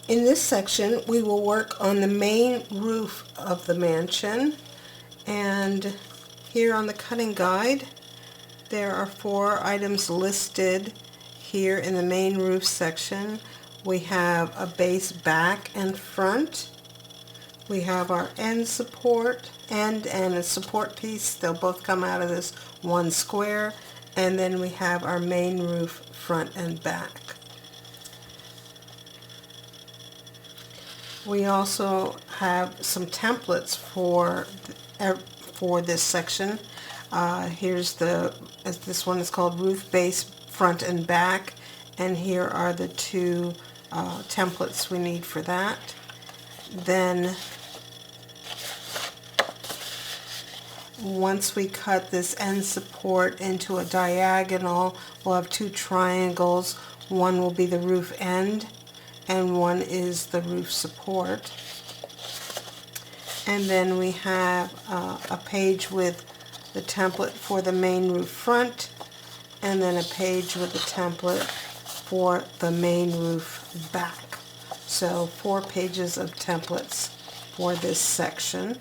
In this section, we will work on the main roof of the mansion, and here on the cutting guide, there are 4 items listed here in the main roof section. We have a base back and front. We have our end support, and a support piece. They'll both come out of this one square. And then we have our main roof front and back. We also have some templates for this section. This one is called roof base front and back, and here are the 2 templates we need for that. Then once we cut this end support into a diagonal, we'll have 2 triangles. One will be the roof end and one is the roof support. And then we have a page with the template for the main roof front, and then a page with the template for the main roof back. So 4 pages of templates for this section.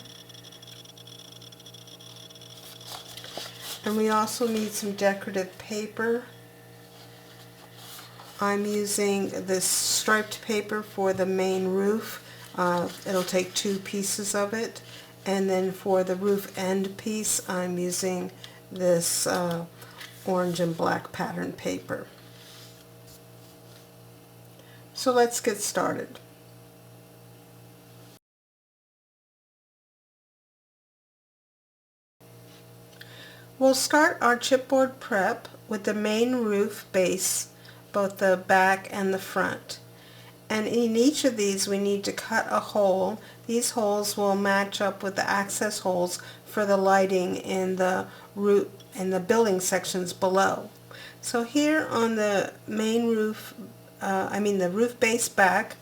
And we also need some decorative paper. I'm using this striped paper for the main roof. It'll take 2 pieces of it. And then for the roof end piece, I'm using this orange and black pattern paper. So let's get started. We'll start our chipboard prep with the main roof base, both the back and the front. And in each of these we need to cut a hole. These holes will match up with the access holes for the lighting in the roof and the building sections below. So here on the main roof, the roof base back,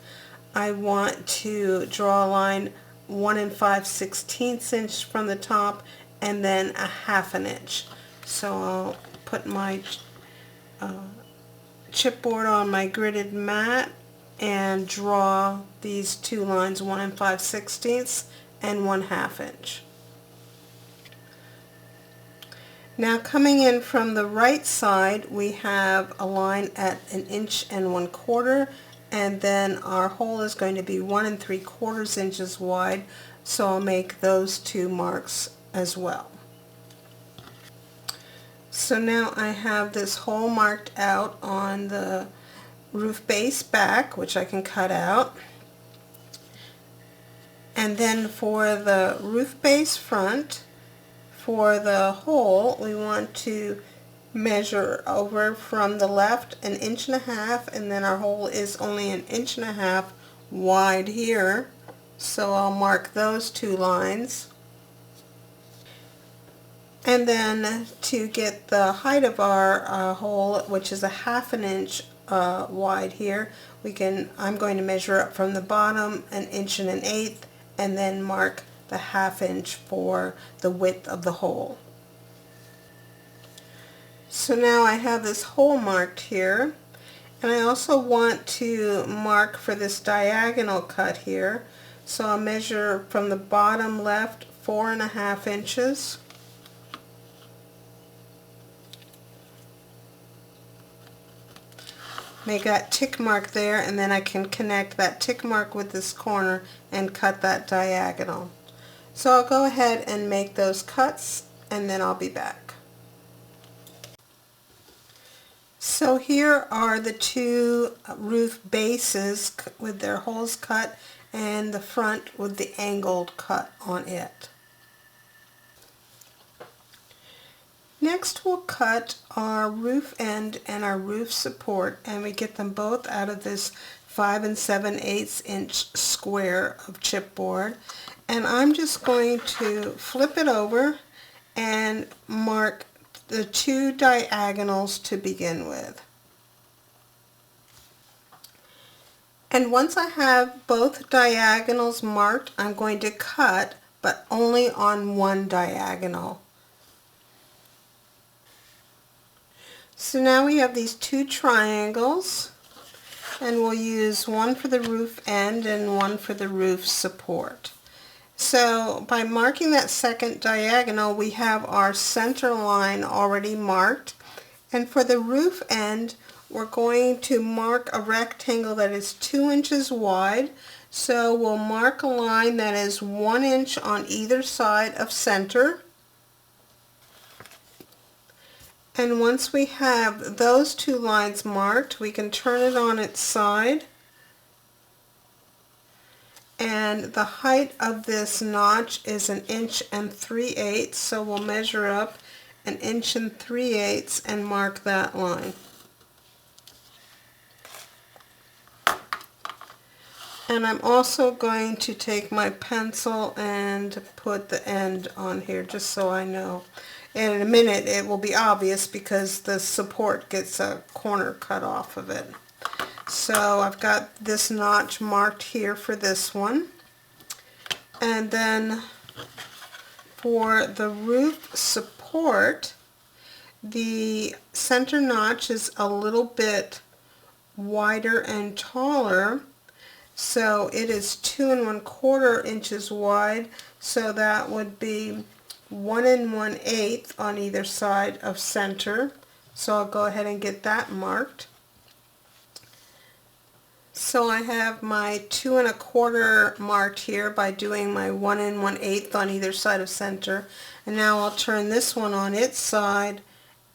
I want to draw a line 1 5/16 inch from the top and then a 1/2 inch. So I'll put my chipboard on my gridded mat and draw these 2 lines, 1 5/16 and 1/2 inch. Now coming in from the right side, we have a line at 1 1/4 inch, and then our hole is going to be 1 3/4 inches wide, so I'll make those 2 marks as well. So now I have this hole marked out on the roof base back, which I can cut out. And then for the roof base front, for the hole, we want to measure over from the left 1.5 inches, and then our hole is only 1.5 inches wide here. So I'll mark those 2 lines. And then to get the height of our hole, which is 1/2 inch wide here, I'm going to measure up from the bottom 1 1/8 inches, and then mark the 1/2 inch for the width of the hole. So now I have this hole marked here, and I also want to mark for this diagonal cut here. So I'll measure from the bottom left 4.5 inches. Make that tick mark there, and then I can connect that tick mark with this corner and cut that diagonal. So I'll go ahead and make those cuts, and then I'll be back. So here are the 2 roof bases with their holes cut, and the front with the angled cut on it. Next we'll cut our roof end and our roof support, and we get them both out of this 5 7/8 inch square of chipboard. And I'm just going to flip it over and mark the 2 diagonals to begin with. And once I have both diagonals marked, I'm going to cut, but only on one diagonal. So now we have these 2 triangles, and we'll use one for the roof end and one for the roof support. So by marking that second diagonal, we have our center line already marked, and for the roof end we're going to mark a rectangle that is 2 inches wide. So we'll mark a line that is 1 inch on either side of center. And once we have those two lines marked, we can turn it on its side. And the height of this notch is 1 3/8 inches, so we'll measure up 1 3/8 inches and mark that line. And I'm also going to take my pencil and put the end on here just so I know. And in a minute it will be obvious because the support gets a corner cut off of it. So I've got this notch marked here for this one. And then for the roof support, the center notch is a little bit wider and taller. So it is 2 1/4 inches wide, so that would be 1 1/8 on either side of center. So I'll go ahead and get that marked. So I have my 2 1/4 marked here by doing my 1 1/8 on either side of center. And now I'll turn this one on its side,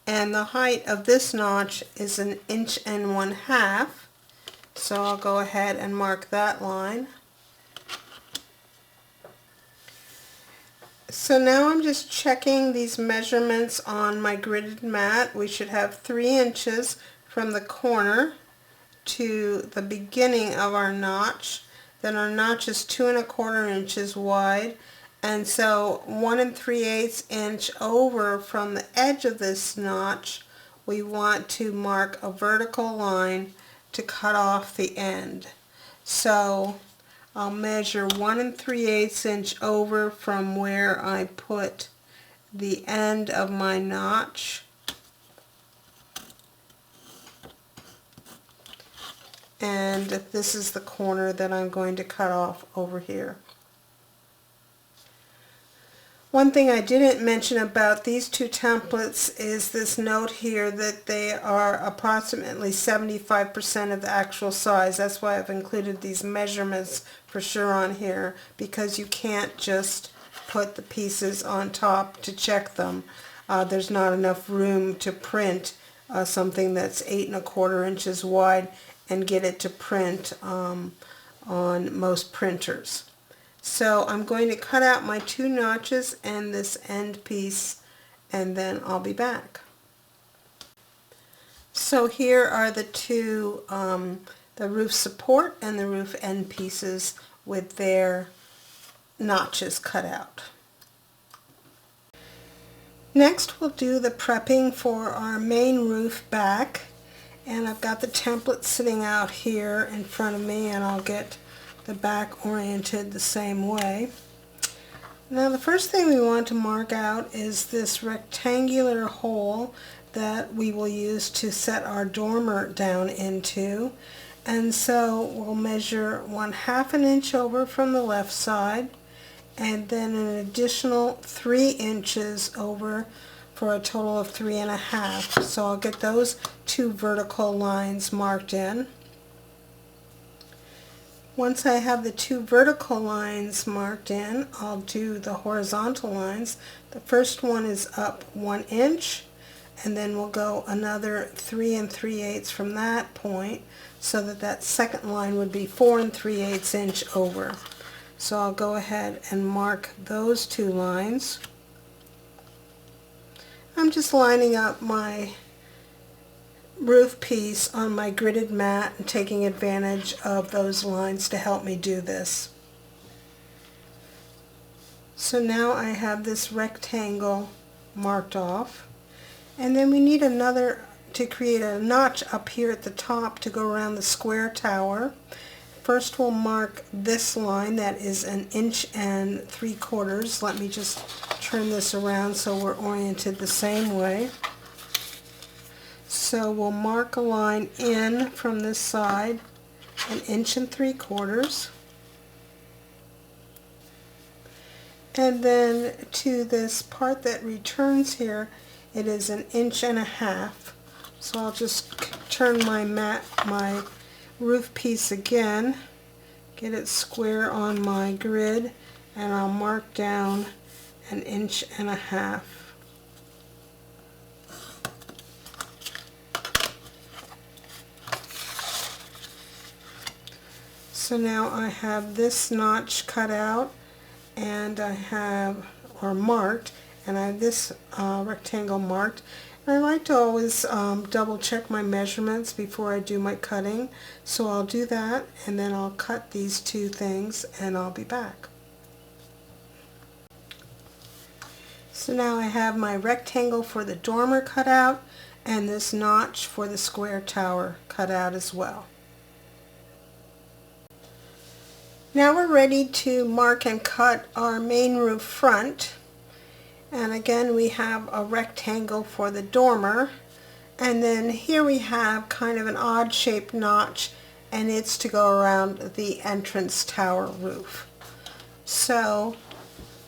and the height of this notch is 1 1/2 inches. So I'll go ahead and mark that line. So now I'm just checking these measurements on my gridded mat. We should have 3 inches from the corner to the beginning of our notch. Then our notch is 2 1/4 inches wide, and so 1 3/8 inches over from the edge of this notch, we want to mark a vertical line to cut off the end. So I'll measure 1 3/8 inches over from where I put the end of my notch, and this is the corner that I'm going to cut off over here. One thing I didn't mention about these two templates is this note here that they are approximately 75% of the actual size. That's why I've included these measurements for sure on here, because you can't just put the pieces on top to check them. There's not enough room to print something that's 8 1/4 inches wide and get it to print on most printers. So I'm going to cut out my 2 notches and this end piece, and then I'll be back. So here are the two, the roof support and the roof end pieces with their notches cut out. Next we'll do the prepping for our main roof back, and I've got the template sitting out here in front of me, and I'll get the back oriented the same way. Now the first thing we want to mark out is this rectangular hole that we will use to set our dormer down into, and so we'll measure 1/2 inch over from the left side, and then an additional 3 inches over for a total of 3 1/2. So I'll get those two vertical lines marked in. Once I have the two vertical lines marked in, I'll do the horizontal lines. The first one is up 1 inch, and then we'll go another 3 3/8 from that point, so that that second line would be 4 3/8 inch over. So I'll go ahead and mark those two lines. I'm just lining up my roof piece on my gridded mat and taking advantage of those lines to help me do this. So now I have this rectangle marked off, and then we need another to create a notch up here at the top to go around the square tower. First we'll mark this line that is 1 3/4 inches. Let me just turn this around so we're oriented the same way. So we'll mark a line in from this side 1.75 inches. And then to this part that returns here, it is 1.5 inches. So I'll just turn my roof piece again, get it square on my grid, and I'll mark down 1.5 inches. So now I have this notch cut out, and I have, or marked, and I have this rectangle marked. And I like to always double check my measurements before I do my cutting, so I'll do that, and then I'll cut these two things and I'll be back. So now I have my rectangle for the dormer cut out and this notch for the square tower cut out as well. Now we're ready to mark and cut our main roof front. And again, we have a rectangle for the dormer, and then here we have kind of an odd shaped notch, and it's to go around the entrance tower roof. So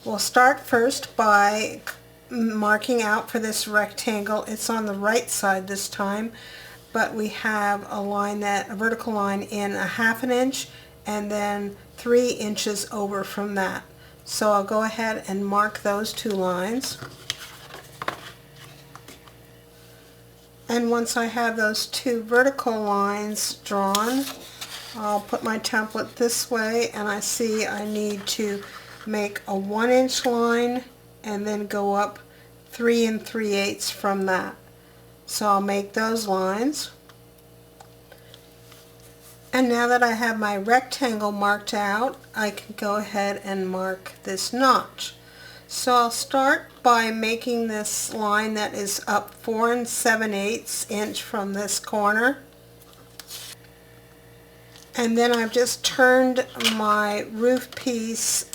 we'll start first by marking out for this rectangle. It's on the right side this time, but we have a vertical line in 1/2 inch, and then 3 inches over from that. So I'll go ahead and mark those two lines. And once I have those two vertical lines drawn, I'll put my template this way, and I see I need to make a 1-inch line and then go up 3 3/8 from that. So I'll make those lines. And now that I have my rectangle marked out, I can go ahead and mark this notch. So I'll start by making this line that is up 4 7/8 inch from this corner. And then I've just turned my roof piece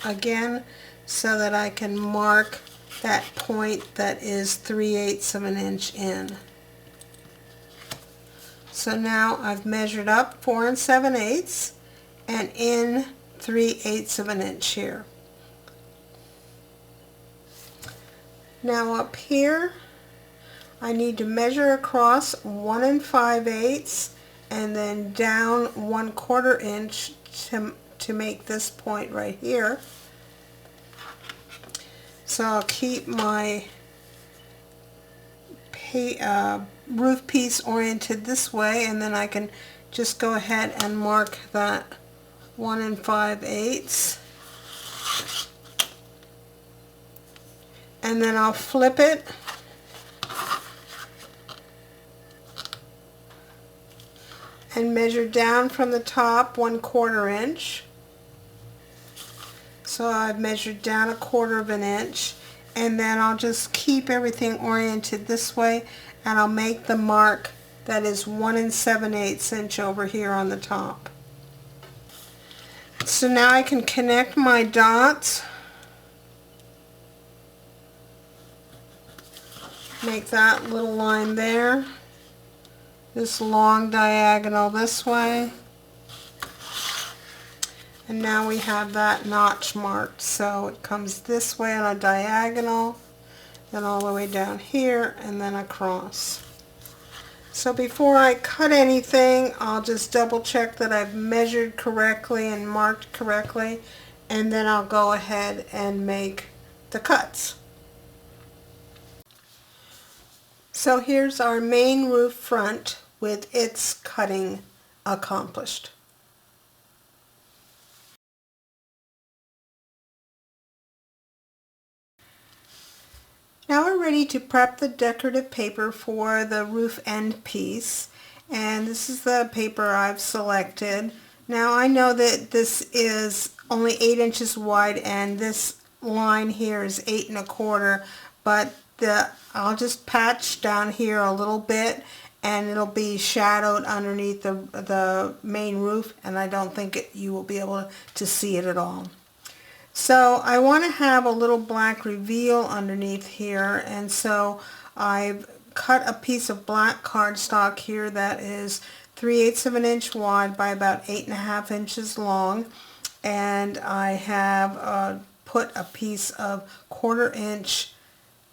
again so that I can mark that point that is 3/8 of an inch in. So now I've measured up 4 7/8 and in 3/8 of an inch here. Now up here I need to measure across 1 5/8 and then down 1/4 inch to make this point right here. So I'll keep my roof piece oriented this way, and then I can just go ahead and mark that 1 5/8, and then I'll flip it and measure down from the top 1/4 inch. So I've measured down 1/4 inch, and then I'll just keep everything oriented this way, and I'll make the mark that is 1 7/8 inch over here on the top. So now I can connect my dots, make that little line there, this long diagonal this way, and now we have that notch marked. So it comes this way on a diagonal, then all the way down here, and then across. So before I cut anything, I'll just double check that I've measured correctly and marked correctly, and then I'll go ahead and make the cuts. So here's our main roof front with its cutting accomplished. Now we're ready to prep the decorative paper for the roof end piece, and this is the paper I've selected. Now I know that this is only 8 inches wide and this line here is 8 1/4, but I'll just patch down here a little bit and it'll be shadowed underneath the main roof, and I don't think you will be able to see it at all. So I want to have a little black reveal underneath here, and so I've cut a piece of black cardstock here that is 3/8 of an inch wide by about 8.5 inches long, and I have put a piece of 1/4 inch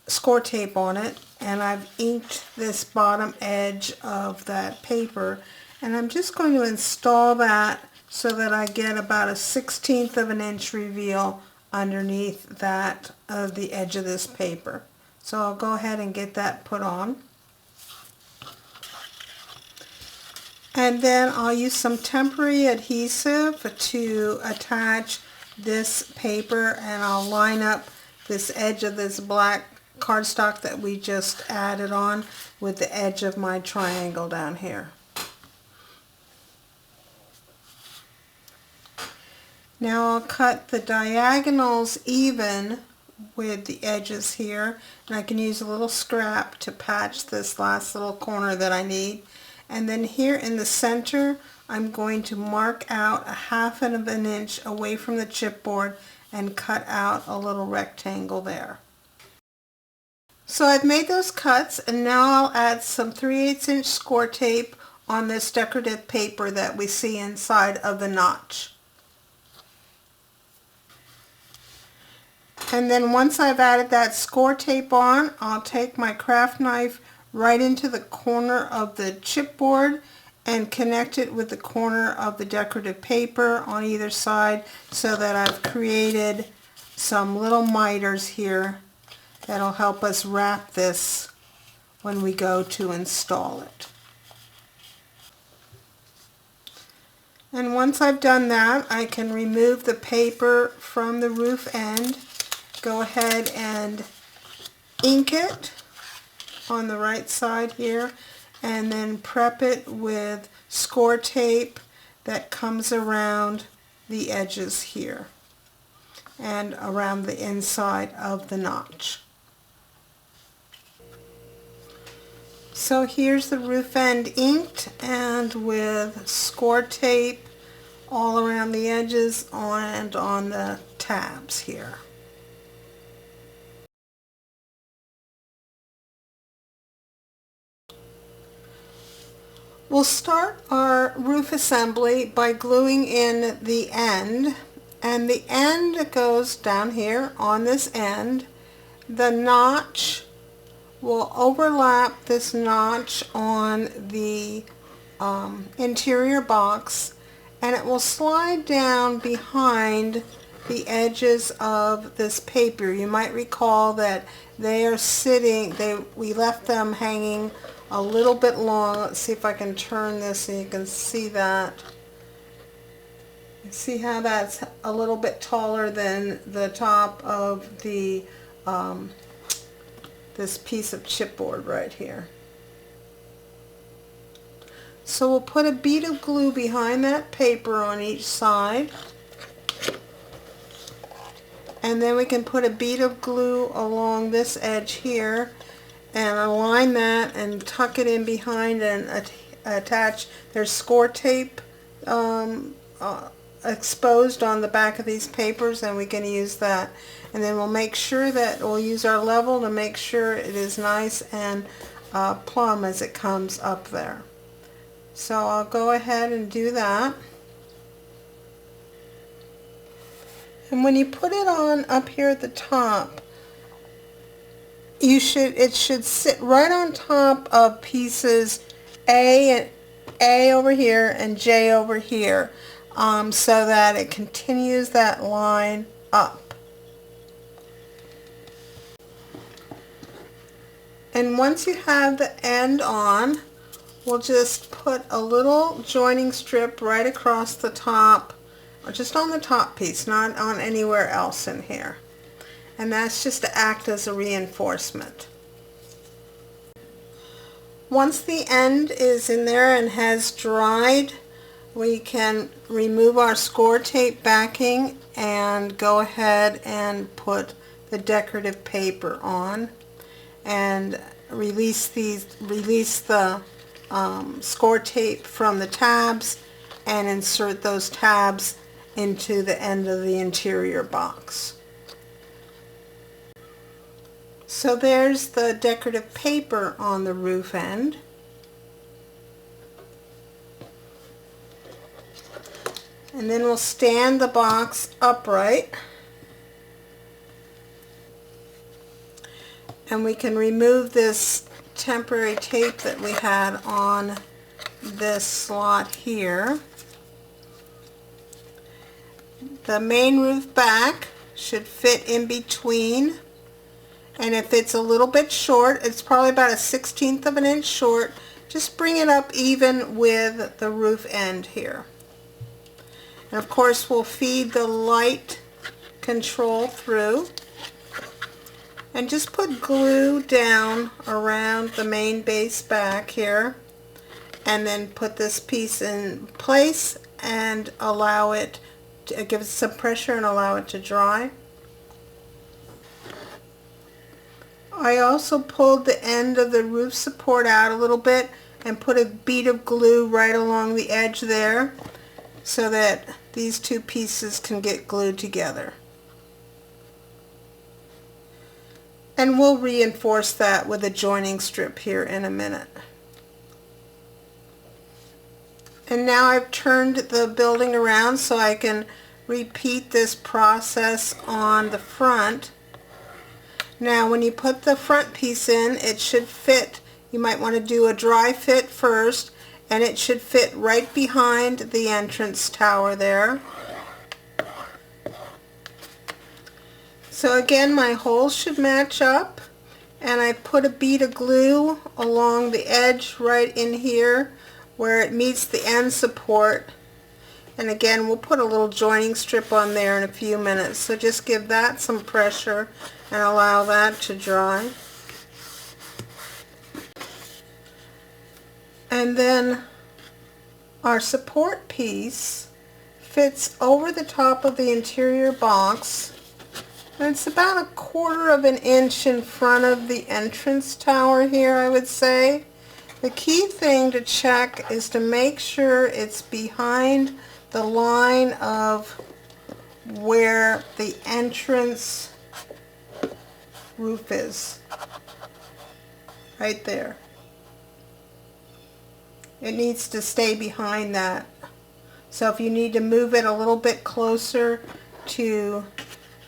score tape on it, and I've inked this bottom edge of that paper, and I'm just going to install that so that I get about a 1/16 of an inch reveal underneath that of the edge of this paper. So I'll go ahead and get that put on. And then I'll use some temporary adhesive to attach this paper, and I'll line up this edge of this black cardstock that we just added on with the edge of my triangle down here. Now I'll cut the diagonals even with the edges here, and I can use a little scrap to patch this last little corner that I need. And then here in the center, I'm going to mark out a 1/2 of an inch away from the chipboard and cut out a little rectangle there. So I've made those cuts, and now I'll add some 3/8 inch score tape on this decorative paper that we see inside of the notch. And then once I've added that score tape on, I'll take my craft knife right into the corner of the chipboard and connect it with the corner of the decorative paper on either side, so that I've created some little miters here that'll help us wrap this when we go to install it. And once I've done that, I can remove the paper from the roof end, go ahead and ink it on the right side here, and then prep it with score tape that comes around the edges here and around the inside of the notch. So here's the roof end inked, and with score tape all around the edges and on the tabs here. We'll start our roof assembly by gluing in the end, and the end goes down here on this end. The notch will overlap this notch on the interior box, and it will slide down behind the edges of this paper. You might recall that they are sitting, we left them hanging a little bit long. Let's see if I can turn this so you can see that. See how that's a little bit taller than the top of the this piece of chipboard right here. So we'll put a bead of glue behind that paper on each side, and then we can put a bead of glue along this edge here and align that and tuck it in behind and attach. There's score tape exposed on the back of these papers, and we can use that. And then we'll make sure that we'll use our level to make sure it is nice and plumb as it comes up there. So I'll go ahead and do that. And when you put it on up here at the top, it should sit right on top of pieces A over here and J over here, so that it continues that line up. And once you have the end on, we'll just put a little joining strip right across the top, or just on the top piece, not on anywhere else in here. And that's just to act as a reinforcement. Once the end is in there and has dried, we can remove our score tape backing and go ahead and put the decorative paper on and release the score tape from the tabs and insert those tabs into the end of the interior box. So there's the decorative paper on the roof end. And then we'll stand the box upright. And we can remove this temporary tape that we had on this slot here. The main roof back should fit in between, and if it's a little bit short, it's probably about a 1/16 of an inch short, just bring it up even with the roof end here. And of course we'll feed the light control through, and just put glue down around the main base back here, and then put this piece in place and allow it to give it some pressure and allow it to dry. I also pulled the end of the roof support out a little bit and put a bead of glue right along the edge there so that these two pieces can get glued together. And we'll reinforce that with a joining strip here in a minute. And now I've turned the building around so I can repeat this process on the front. Now when you put the front piece in, it should fit. You might want to do a dry fit first, and it should fit right behind the entrance tower there. So again, my holes should match up, and I put a bead of glue along the edge right in here where it meets the end support. And again, we'll put a little joining strip on there in a few minutes, so just give that some pressure and allow that to dry. And then our support piece fits over the top of the interior box, and it's about 1/4 of an inch in front of the entrance tower here, I would say. The key thing to check is to make sure it's behind the line of where the entrance roof is, right there. It needs to stay behind that. So if you need to move it a little bit closer to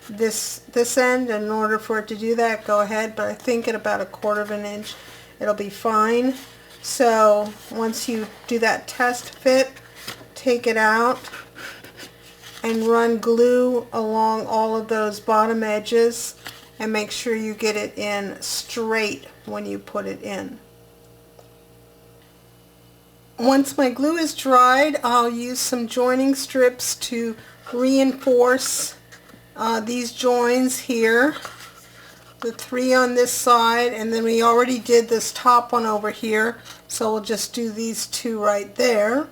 this end in order for it to do that, go ahead, but I think at about 1/4 of an inch it'll be fine. So once you do that test fit, take it out and run glue along all of those bottom edges and make sure you get it in straight when you put it in. Once my glue is dried, I'll use some joining strips to reinforce these joins here, the 3 on this side, and then we already did this top one over here, so we'll just do these 2 right there.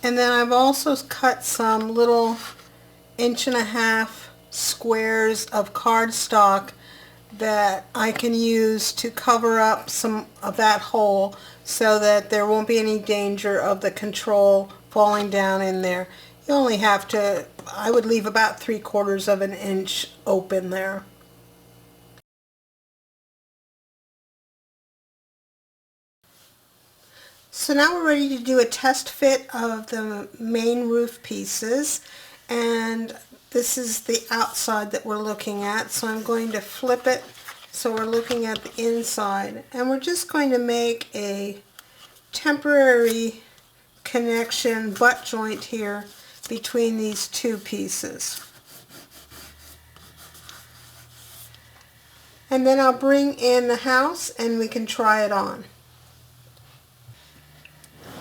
And then I've also cut some little 1.5 inch squares of cardstock that I can use to cover up some of that hole so that there won't be any danger of the control falling down in there. You only have to, I would leave about 3/4 of an inch open there. So now we're ready to do a test fit of the main roof pieces, and this is the outside that we're looking at, so I'm going to flip it so we're looking at the inside, and we're just going to make a temporary connection butt joint here between these 2 pieces. And then I'll bring in the house and we can try it on.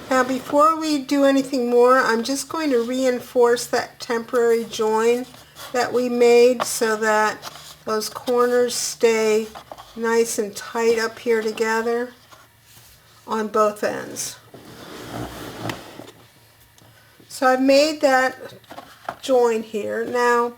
Now before we do anything more, I'm just going to reinforce that temporary join that we made so that those corners stay nice and tight up here together on both ends. So I've made that join here. Now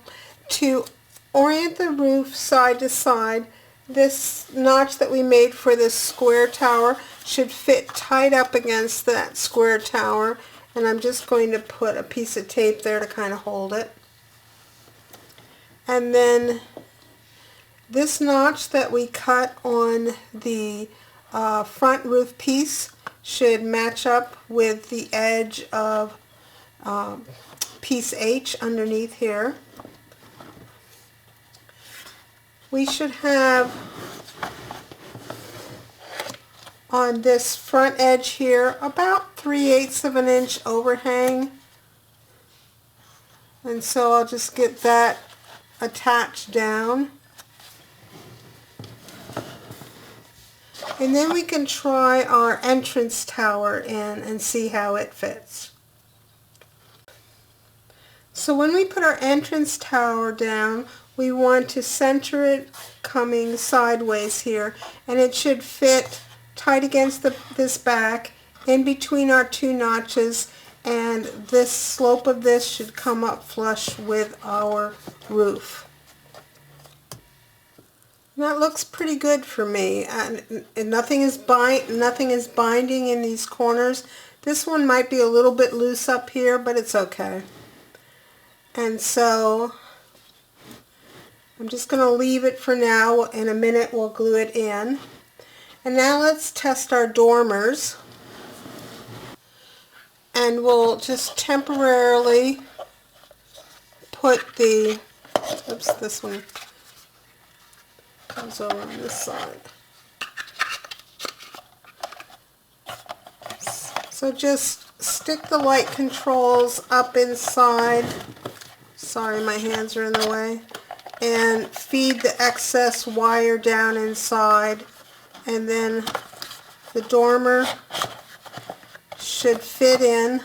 to orient the roof side to side, this notch that we made for this square tower should fit tight up against that square tower, and I'm just going to put a piece of tape there to kind of hold it. And then this notch that we cut on the front roof piece should match up with the edge of piece H underneath here. We should have on this front edge here about 3/8 of an inch overhang, and so I'll just get that attached down, and then we can try our entrance tower in and see how it fits. So when we put our entrance tower down, we want to center it coming sideways here, and it should fit tight against this back in between our two notches, and this slope of this should come up flush with our roof. And that looks pretty good for me, and nothing is binding in these corners. This one might be a little bit loose up here, but it's okay. And so I'm just going to leave it for now. In a minute we'll glue it in. And now let's test our dormers. And we'll just temporarily put the, oops, this one goes over on this side. So just stick the light controls up inside. Sorry, my hands are in the way. And feed the excess wire down inside. And then the dormer should fit in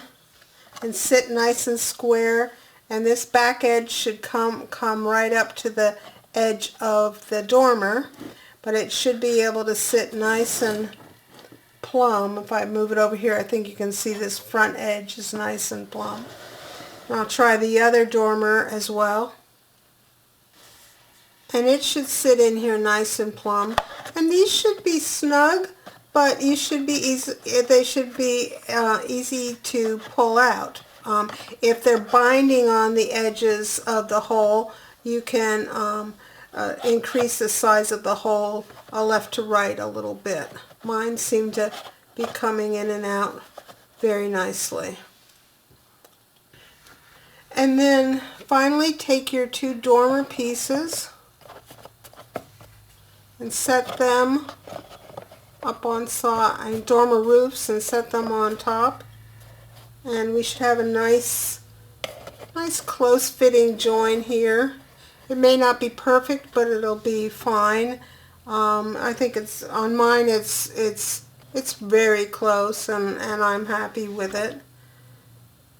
and sit nice and square, and this back edge should come right up to the edge of the dormer, but it should be able to sit nice and plumb. If I move it over here, I think you can see this front edge is nice and plumb. And I'll try the other dormer as well. And it should sit in here nice and plumb. And these should be snug, but you should be easy. They should be easy to pull out. If they're binding on the edges of the hole, you can increase the size of the hole left to right a little bit. Mine seem to be coming in and out very nicely. And then finally take your two dormer pieces and set them up on dormer roofs and set them on top, and we should have a nice close fitting join here. It may not be perfect, but it'll be fine. I think it's on mine. It's very close, and I'm happy with it.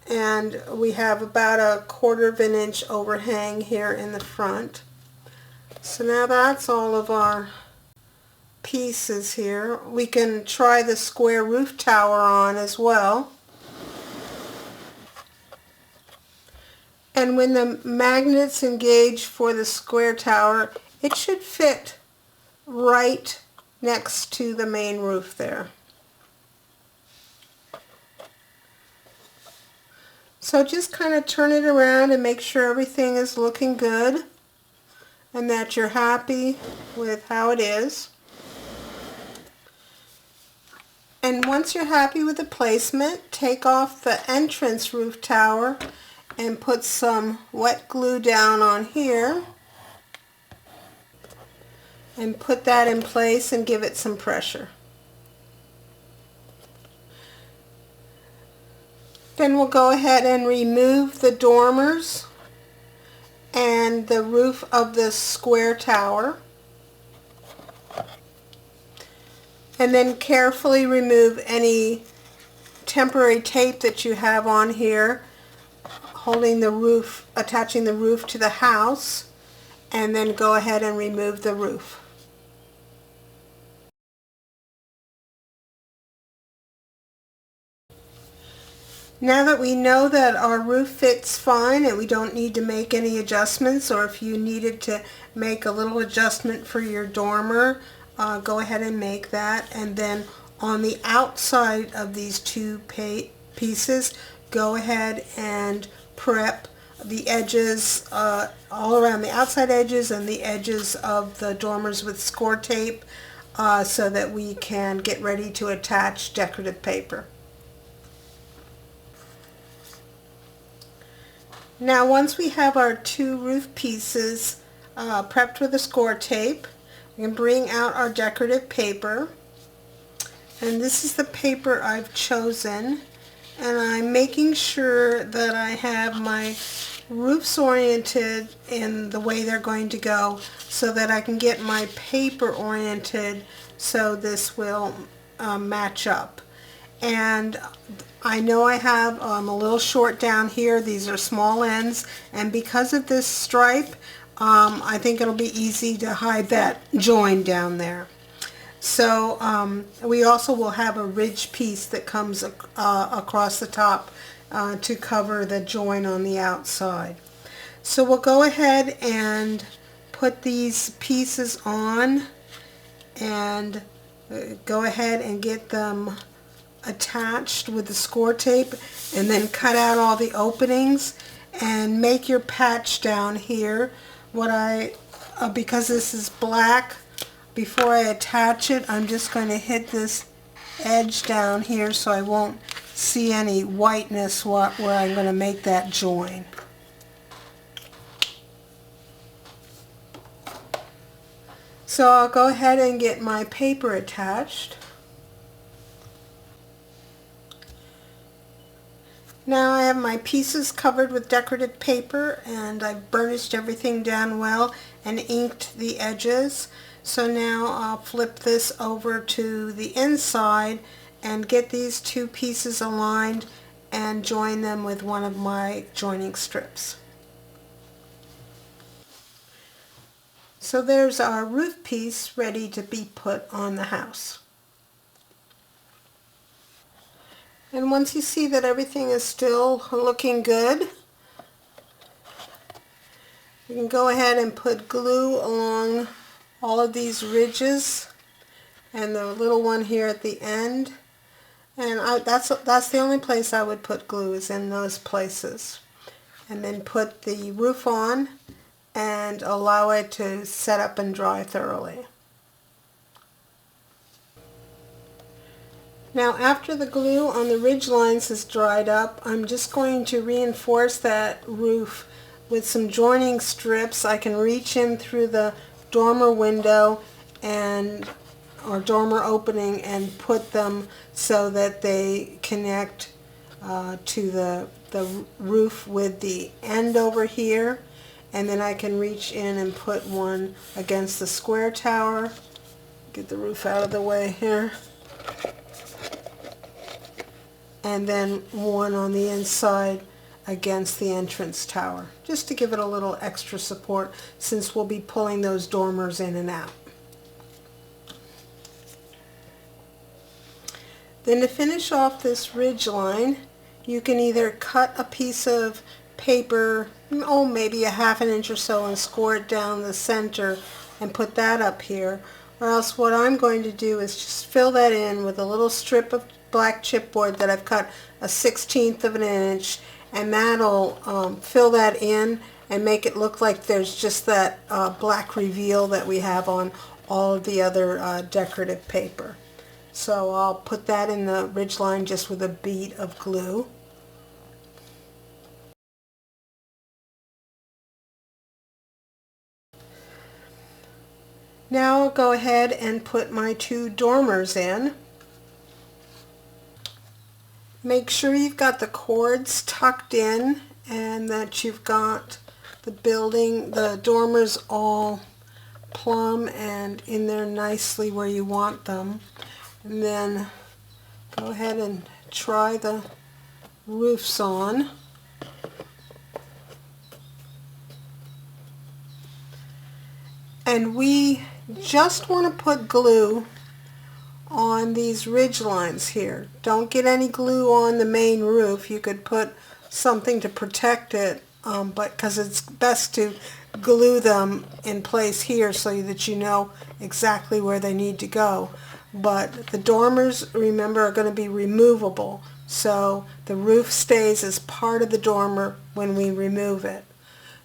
And we have about 1/4 of an inch overhang here in the front. So now that's all of our pieces here. We can try the square roof tower on as well. And when the magnets engage for the square tower, it should fit right next to the main roof there. So just kind of turn it around and make sure everything is looking good and that you're happy with how it is. And once you're happy with the placement, take off the entrance roof tower and put some wet glue down on here and put that in place and give it some pressure. Then we'll go ahead and remove the dormers and the roof of the square tower, and then carefully remove any temporary tape that you have on here holding the roof, attaching the roof to the house, and then go ahead and remove the roof. Now that we know that our roof fits fine and we don't need to make any adjustments, or if you needed to make a little adjustment for your dormer, go ahead and make that. And then on the outside of these two pieces, go ahead and prep the edges, all around the outside edges and the edges of the dormers with score tape, so that we can get ready to attach decorative paper. Now once we have our two roof pieces prepped with a score tape, we can bring out our decorative paper. And this is the paper I've chosen, and I'm making sure that I have my roofs oriented in the way they're going to go so that I can get my paper oriented so this will match up. And I know I have a little short down here. These are small ends, and because of this stripe, I think it'll be easy to hide that join down there. So we also will have a ridge piece that comes across the top to cover the join on the outside. So we'll go ahead and put these pieces on and go ahead and get them attached with the score tape, and then cut out all the openings and make your patch down here. Because this is black, before I attach it, I'm just going to hit this edge down here so I won't see any whiteness where I'm going to make that join. So I'll go ahead and get my paper attached. Now I have my pieces covered with decorative paper, and I've burnished everything down well and inked the edges. So now I'll flip this over to the inside and get these two pieces aligned and join them with one of my joining strips. So there's our roof piece ready to be put on the house. And once you see that everything is still looking good, you can go ahead and put glue along all of these ridges and the little one here at the end. And that's the only place I would put glue, is in those places. And then put the roof on and allow it to set up and dry thoroughly. Now after the glue on the ridge lines is dried up, I'm just going to reinforce that roof with some joining strips. I can reach in through the dormer window or dormer opening and put them so that they connect to the roof with the end over here. And then I can reach in and put one against the square tower. Get the roof out of the way here. And then one on the inside against the entrance tower, just to give it a little extra support since we'll be pulling those dormers in and out. Then to finish off this ridge line, you can either cut a piece of paper, maybe a ½ inch or so, and score it down the center and put that up here, or else what I'm going to do is just fill that in with a little strip of black chipboard that I've cut a 1/16 of an inch, and that'll fill that in and make it look like there's just that black reveal that we have on all of the other decorative paper. So I'll put that in the ridge line just with a bead of glue. Now I'll go ahead and put my two dormers in. Make sure you've got the cords tucked in and that you've got the dormers all plumb and in there nicely where you want them. And then go ahead and try the roofs on. And we just want to put glue on these ridge lines here. Don't get any glue on the main roof. You could put something to protect it, but because it's best to glue them in place here so that you know exactly where they need to go. But the dormers, remember, are going to be removable, so the roof stays as part of the dormer when we remove it.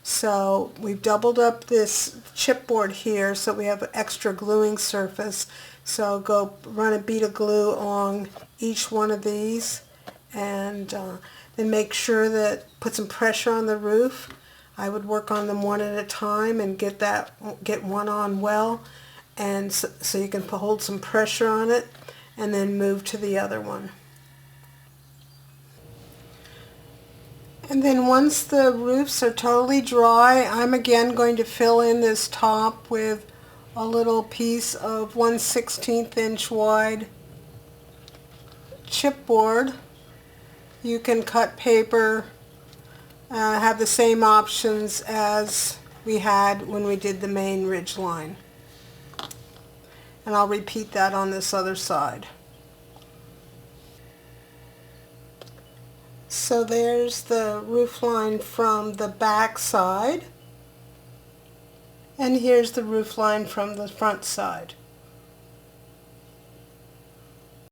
So we've doubled up this chipboard here so we have an extra gluing surface. So go run a bead of glue along each one of these and then make sure that, put some pressure on the roof. I would work on them one at a time and get one on well, and so you can hold some pressure on it and then move to the other one. And then once the roofs are totally dry, I'm again going to fill in this top with a little piece of 1/16 inch wide chipboard. You can cut paper, have the same options as we had when we did the main ridge line. And I'll repeat that on this other side. So there's the roof line from the back side, and here's the roof line from the front side.